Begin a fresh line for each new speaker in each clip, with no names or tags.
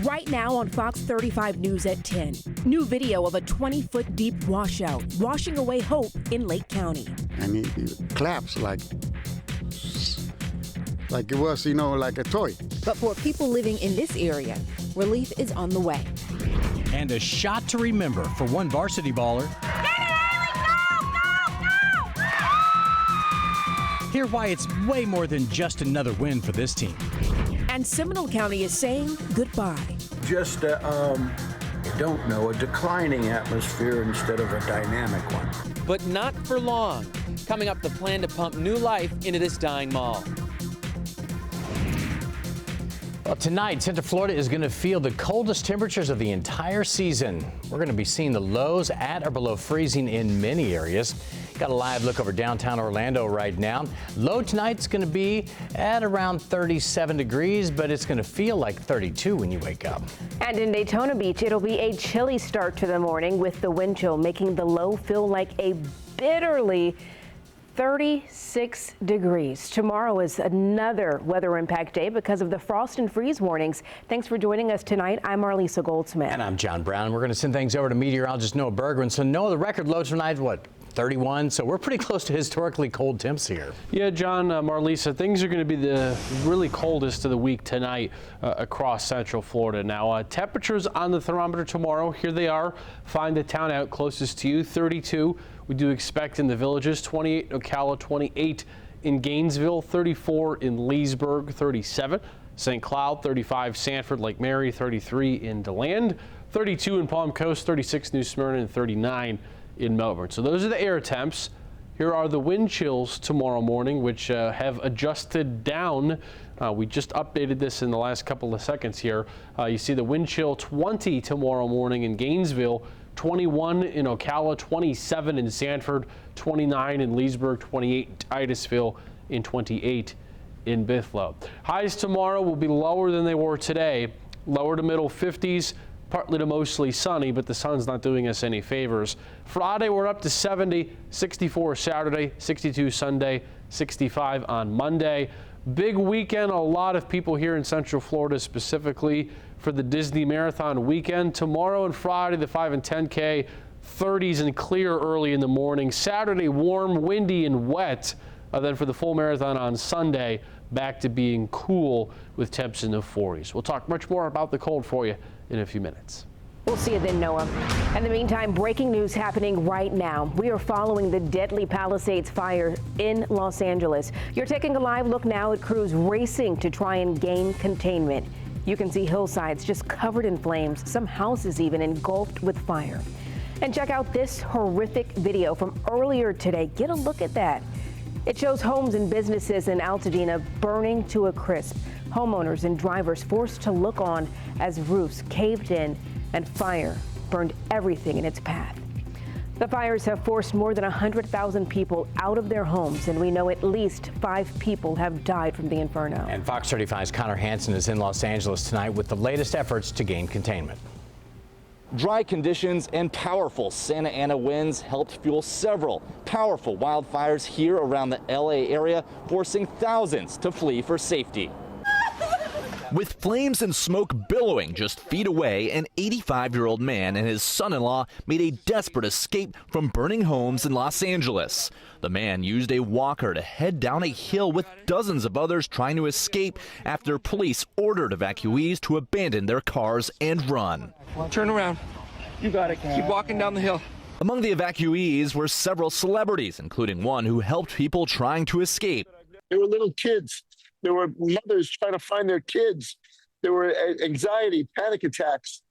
Right now on Fox 35 News at 10, new video of a 20-foot deep washout washing away hope in Lake County.
And it claps like it was, like a toy.
But for people living in this area, relief is on the way.
And a shot to remember for one varsity baller. Hear why it's way more than just another win for this team.
And Seminole County is saying goodbye.
Just a declining atmosphere instead of a dynamic one.
But not for long. Coming up, the plan to pump new life into this dying mall.
Well, tonight, Central Florida is going to feel the coldest temperatures of the entire season. We're going to be seeing the lows at or below freezing in many areas. Got a live look over downtown Orlando right now. Low tonight's going to be at around 37 degrees, but it's going to feel like 32 when you wake up.
And in Daytona Beach, it'll be a chilly start to the morning with the wind chill making the low feel like a bitterly 36 degrees. Tomorrow is another weather impact day because of the frost and freeze warnings. Thanks for joining us tonight. I'm Marlisa Goldsmith.
And I'm John Brown. We're going to send things over to meteorologist Noah Bergman. So Noah, the record low tonight, what? 31, so we're pretty close to historically cold temps here.
Yeah, John, Marlisa, things are going to be the really coldest of the week tonight across Central Florida. Now, temperatures on the thermometer tomorrow, here they are. Find the town out closest to you, 32. We do expect in the Villages, 28 in Ocala, 28 in Gainesville, 34 in Leesburg, 37. St. Cloud, 35, Sanford, Lake Mary, 33 in DeLand, 32 in Palm Coast, 36 New Smyrna, and 39 in Melbourne. So those are the air temps. Here are the wind chills tomorrow morning, which have adjusted down. We just updated this in the last couple of seconds here. You see the wind chill 20 tomorrow morning in Gainesville, 21 in Ocala, 27 in Sanford, 29 in Leesburg, 28 in Titusville, and 28 in Bithlo. Highs tomorrow will be lower than they were today, lower to middle 50s. Partly to mostly sunny, but the sun's not doing us any favors. Friday, we're up to 70, 64 Saturday, 62 Sunday, 65 on Monday. Big weekend, a lot of people here in Central Florida, specifically for the Disney Marathon weekend. Tomorrow and Friday, the 5 and 10K, 30s and clear early in the morning. Saturday, warm, windy, and wet. Then for the full marathon on Sunday, back to being cool with temps in the 40s. We'll talk much more about the cold for you in a few minutes.
We'll see you then, Noah. In the meantime, breaking news happening right now. We are following the deadly Palisades fire in Los Angeles. You're taking a live look now at crews racing to try and gain containment. You can see hillsides just covered in flames, some houses even engulfed with fire. And check out this horrific video from earlier today. Get a look at that. It shows homes and businesses in Altadena burning to a crisp. Homeowners and drivers forced to look on as roofs caved in and fire burned everything in its path. The fires have forced more than 100,000 people out of their homes, and we know at least 5 people have died from the inferno.
And Fox 35's Connor Hansen is in Los Angeles tonight with the latest efforts to gain containment.
Dry conditions and powerful Santa Ana winds helped fuel several powerful wildfires here around the LA area, forcing thousands to flee for safety. With flames and smoke billowing just feet away, an 85-year-old man and his son-in-law made a desperate escape from burning homes in Los Angeles. The man used a walker to head down a hill with dozens of others trying to escape after police ordered evacuees to abandon their cars and run.
Turn around. You got it. Keep walking down the hill.
Among the evacuees were several celebrities, including one who helped people trying to escape.
There were little kids. There were mothers trying to find their kids. There were anxiety, panic attacks.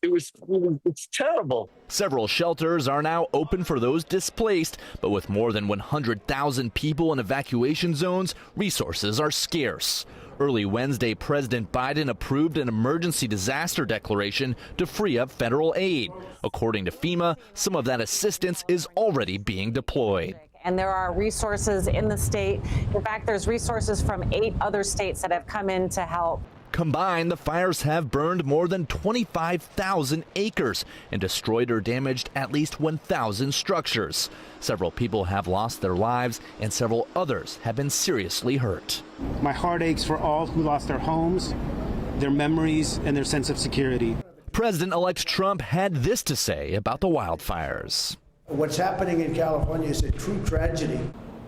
It's terrible.
Several shelters are now open for those displaced, but with more than 100,000 people in evacuation zones, resources are scarce. Early Wednesday, President Biden approved an emergency disaster declaration to free up federal aid. According to FEMA, some of that assistance is already being deployed.
And there are resources in the state. In fact, there's resources from 8 other states that have come in to help.
Combined, the fires have burned more than 25,000 acres and destroyed or damaged at least 1,000 structures. Several people have lost their lives and several others have been seriously hurt.
My heart aches for all who lost their homes, their memories, and their sense of security.
President-elect Trump had this to say about the wildfires.
What's happening in California is a true tragedy.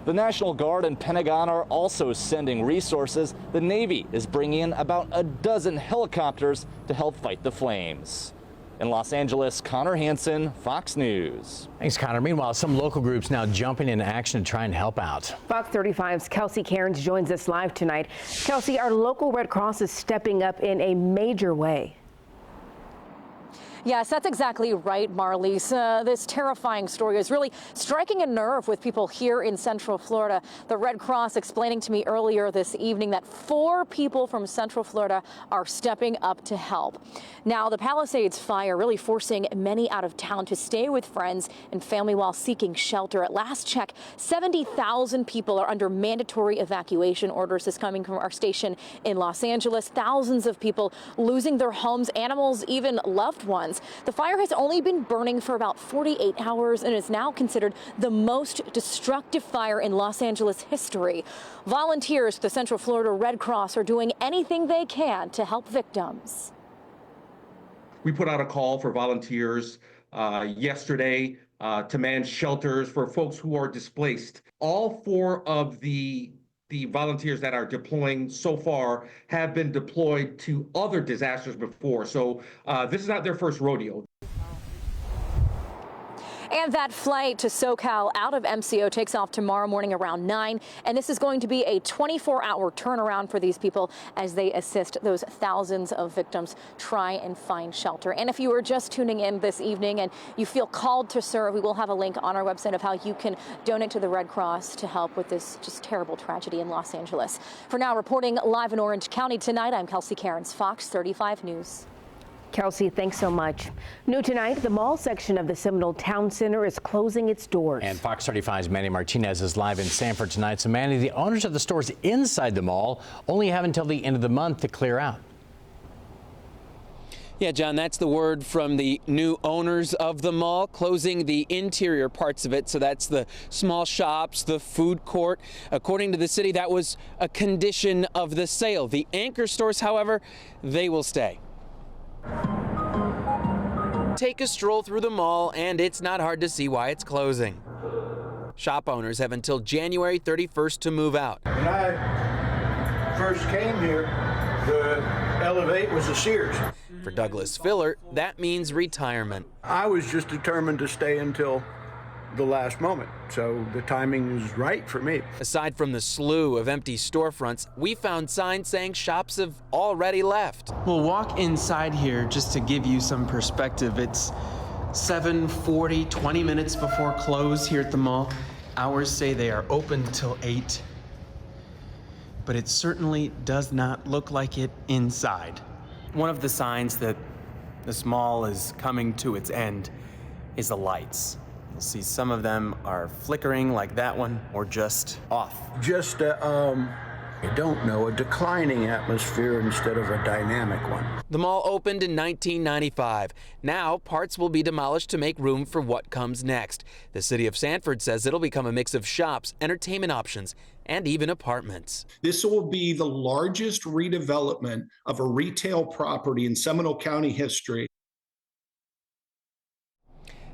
The National Guard and Pentagon are also sending resources. The Navy is bringing in about a dozen helicopters to help fight the flames. In Los Angeles, Connor Hansen, Fox News.
Thanks, Connor. Meanwhile, some local groups now jumping into action to try and help out.
Fox 35's Kelsey Cairns joins us live tonight. Kelsey, our local Red Cross is stepping up in a major way.
Yes, that's exactly right, Marlisa. This terrifying story is really striking a nerve with people here in Central Florida. The Red Cross explaining to me earlier this evening that 4 people from Central Florida are stepping up to help. Now, the Palisades fire really forcing many out of town to stay with friends and family while seeking shelter. At last check, 70,000 people are under mandatory evacuation orders. This coming from our station in Los Angeles. Thousands of people losing their homes, animals, even loved ones. The fire has only been burning for about 48 hours and is now considered the most destructive fire in Los Angeles history. Volunteers at the Central Florida Red Cross are doing anything they can to help victims.
We put out a call for volunteers yesterday to man shelters for folks who are displaced. All 4 of the volunteers that are deploying so far have been deployed to other disasters before. So this is not their first rodeo.
And that flight to SoCal out of MCO takes off tomorrow morning around 9. And this is going to be a 24-hour turnaround for these people as they assist those thousands of victims try and find shelter. And if you are just tuning in this evening and you feel called to serve, we will have a link on our website of how you can donate to the Red Cross to help with this just terrible tragedy in Los Angeles. For now, reporting live in Orange County tonight, I'm Kelsey Cairns, Fox 35 News.
Kelsey, thanks so much. New tonight, the mall section of the Seminole Town Center is closing its doors.
And Fox 35's Manny Martinez is live in Sanford tonight. So, Manny, the owners of the stores inside the mall only have until the end of the month to clear out.
Yeah, John, that's the word from the new owners of the mall, closing the interior parts of it. So that's the small shops, the food court. According to the city, that was a condition of the sale. The anchor stores, however, they will stay. Take a stroll through the mall, and it's not hard to see why it's closing. Shop owners have until January 31st to move out.
When I first came here, the Elevate was a Sears.
For Douglas Filler, that means retirement.
I was just determined to stay until the last moment, so the timing was right for me.
Aside from the slew of empty storefronts, we found signs saying shops have already left.
We'll walk inside here just to give you some perspective. It's 7:40, 20 minutes before close here at the mall. Hours say they are open till 8, but it certainly does not look like it inside. One of the signs that this mall is coming to its end is the lights. You'll see some of them are flickering like that one, or just off.
Just I don't know, a declining atmosphere instead of a dynamic one.
The mall opened in 1995. Now, parts will be demolished to make room for what comes next. The city of Sanford says it'll become a mix of shops, entertainment options, and even apartments.
This will be the largest redevelopment of a retail property in Seminole County history.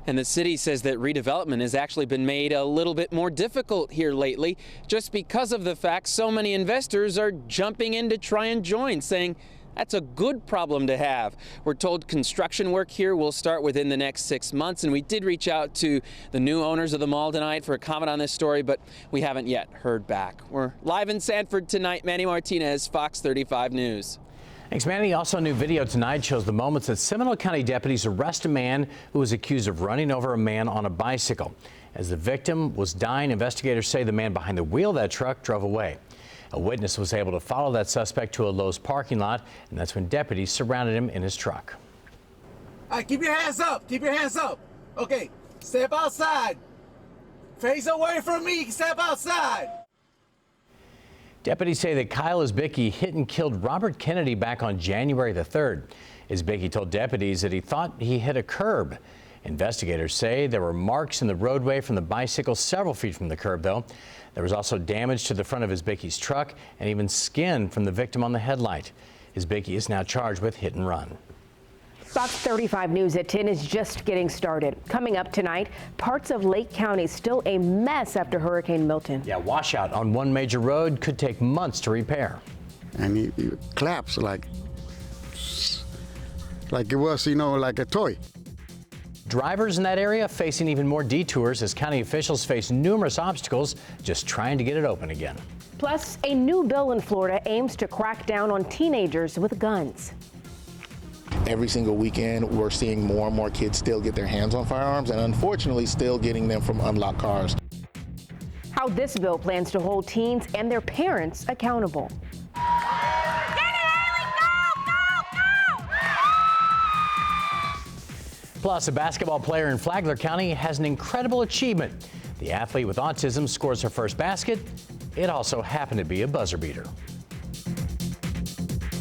And the city says that redevelopment has actually been made a little bit more difficult here lately, just because of the fact so many investors are jumping in to try and join, saying that's a good problem to have. We're told construction work here will start within the next 6 months, and we did reach out to the new owners of the mall tonight for a comment on this story, but we haven't yet heard back. We're live in Sanford tonight. Manny Martinez, Fox 35 News.
Thanks, Manny. Also, a new video tonight shows the moments that Seminole County deputies arrest a man who was accused of running over a man on a bicycle. As the victim was dying, investigators say the man behind the wheel of that truck drove away. A witness was able to follow that suspect to a Lowe's parking lot, and that's when deputies surrounded him in his truck.
All right, keep your hands up. Keep your hands up. Okay, step outside. Face away from me. Step outside.
Deputies say that Kyle Isbicki hit and killed Robert Kennedy back on January the 3rd. Isbicki told deputies that he thought he hit a curb. Investigators say there were marks in the roadway from the bicycle several feet from the curb, though. There was also damage to the front of Isbicki's truck and even skin from the victim on the headlight. His bookie is now charged with hit and run.
Fox 35 News at 10 is just getting started. Coming up tonight, parts of Lake County still a mess after Hurricane Milton.
Yeah, washout on one major road could take months to repair.
And he collapsed like it was, like a toy.
Drivers in that area facing even more detours as county officials face numerous obstacles just trying to get it open again.
Plus, a new bill in Florida aims to crack down on teenagers with guns.
Every single weekend, we're seeing more and more kids still get their hands on firearms and unfortunately still getting them from unlocked cars.
How this bill plans to hold teens and their parents accountable.
Plus, a basketball player in Flagler County has an incredible achievement. The athlete with autism scores her first basket. It also happened to be a buzzer beater.